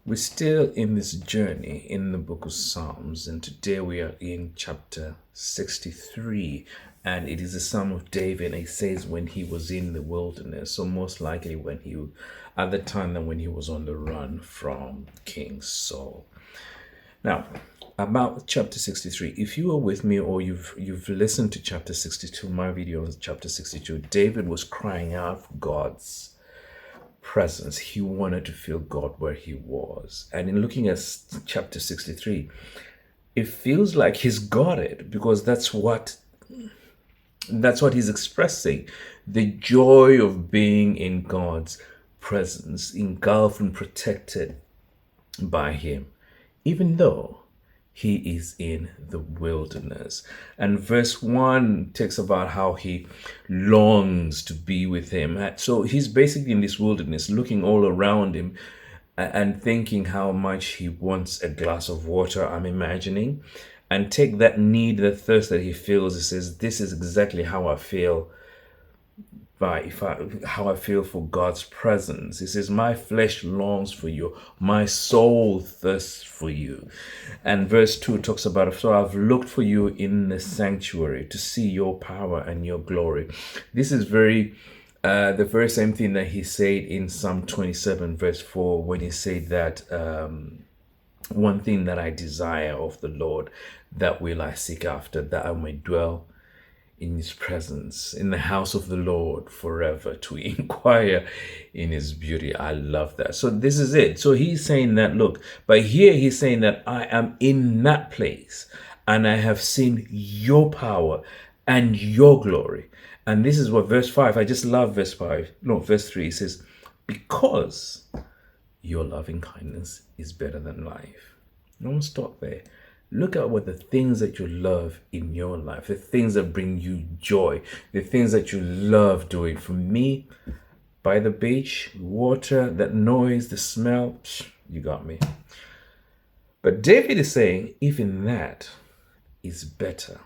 We're still in this journey in the book of Psalms, and today we are in chapter 63. And it is a psalm of David. And it says when he was in the wilderness, so most likely when he, at the time that when he was on the run from King Saul. Now, about chapter 63, if you are with me or you've listened to chapter 62, my video on chapter 62, David was crying out for God's presence. He wanted to feel God where he was. And in looking at chapter 63, it feels like he's got it, because that's what he's expressing. The joy of being in God's presence, engulfed and protected by him, even though he is in the wilderness. And verse 1 talks about how he longs to be with him. So he's basically in this wilderness, looking all around him and thinking how much he wants a glass of water, I'm imagining. And take that need, that thirst that he feels. He says, this is exactly how I feel how I feel for God's presence. He says, my flesh longs for you, my soul thirsts for you. And verse 2 talks about, so I've looked for you in the sanctuary to see your power and your glory. This is the very same thing that he said in Psalm 27 verse 4, when he said that one thing that I desire of the Lord, that will I seek after, that I may dwell in his presence, in the house of the Lord forever, to inquire in his beauty. I love that. So this is it. So he's saying that, look, but here he's saying that I am in that place and I have seen your power and your glory. And this is what verse 5, I just love verse 5. No, verse 3, it says, because your loving kindness is better than life. Don't stop there. Look at what the things that you love in your life, the things that bring you joy, the things that you love doing. For me, by the beach, water, that noise, the smell, you got me. But David is saying, even that is better.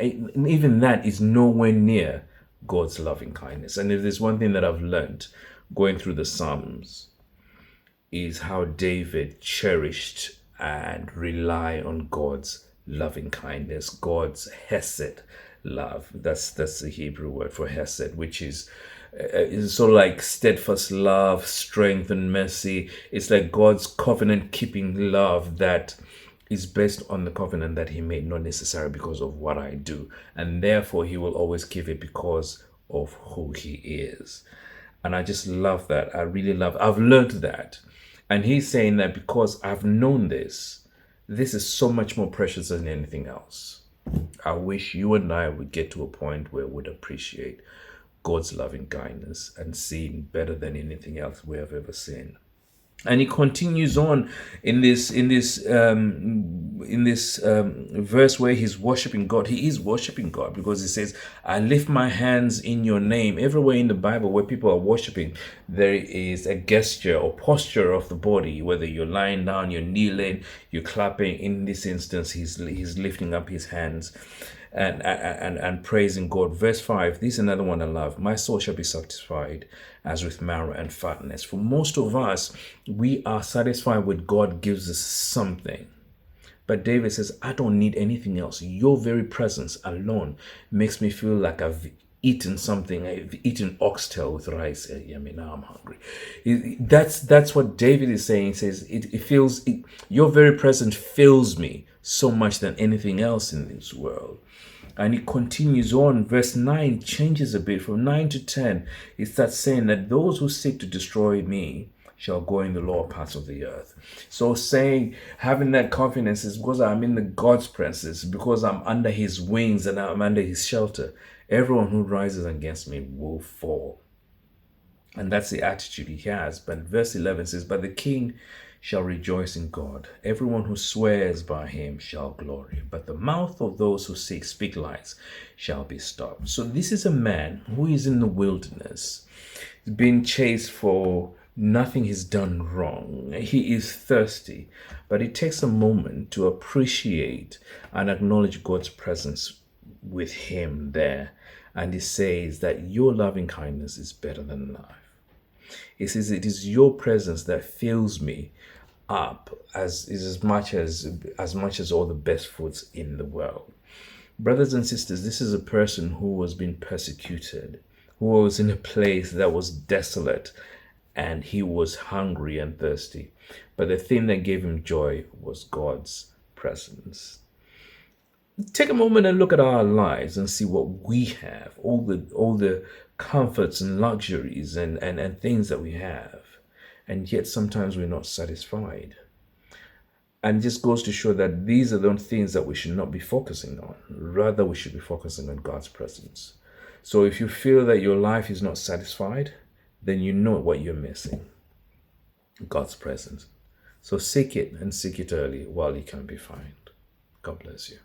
Even that is nowhere near God's loving kindness. And if there's one thing that I've learned going through the Psalms, is how David cherished and rely on God's loving kindness, God's hesed love. That's the Hebrew word for hesed, which is sort of like steadfast love, strength, and mercy. It's like God's covenant keeping love that is based on the covenant that he made, not necessarily because of what I do. And therefore, he will always give it because of who he is. And I just love that. I really love I've learned that. And he's saying that because I've known this is so much more precious than anything else. I wish you and I would get to a point where we'd appreciate God's loving kindness and see better than anything else we have ever seen. And he continues on in this verse where he's worshiping God. He is worshiping God because he says, I lift my hands in your name. Everywhere in the Bible where people are worshiping, there is a gesture or posture of the body, whether you're lying down, you're kneeling, you're clapping. In this instance, he's lifting up his hands and praising God. Verse 5, this is another one I love. My soul shall be satisfied as with marrow and fatness. For most of us, we are satisfied with God gives us something. But David says, I don't need anything else. Your very presence alone makes me feel like I've eaten something. I've eaten oxtail with rice. I mean, now I'm hungry. That's what David is saying. He says, your very presence fills me so much than anything else in this world. And it continues on. Verse 9 changes a bit. From 9 to 10, it starts saying that those who seek to destroy me shall go in the lower parts of the earth. So saying, having that confidence is because I'm in the God's presence, because I'm under his wings and I'm under his shelter. Everyone who rises against me will fall. And that's the attitude he has. But verse 11 says, but the king shall rejoice in God. Everyone who swears by him shall glory. But the mouth of those who speak lies shall be stopped. So this is a man who is in the wilderness, being chased for nothing he's done wrong. He is thirsty, but it takes a moment to appreciate and acknowledge God's presence with him there. And he says that your loving kindness is better than life. He says, it is your presence that fills me. up as much as all the best foods in the world. Brothers and sisters, this is a person who was being persecuted, who was in a place that was desolate, and he was hungry and thirsty. But the thing that gave him joy was God's presence. Take a moment and look at our lives and see what we have, all the comforts and luxuries and things that we have. And yet sometimes we're not satisfied. And it just goes to show that these are the things that we should not be focusing on. Rather, we should be focusing on God's presence. So if you feel that your life is not satisfied, then you know what you're missing: God's presence. So seek it, and seek it early while it can be found. God bless you.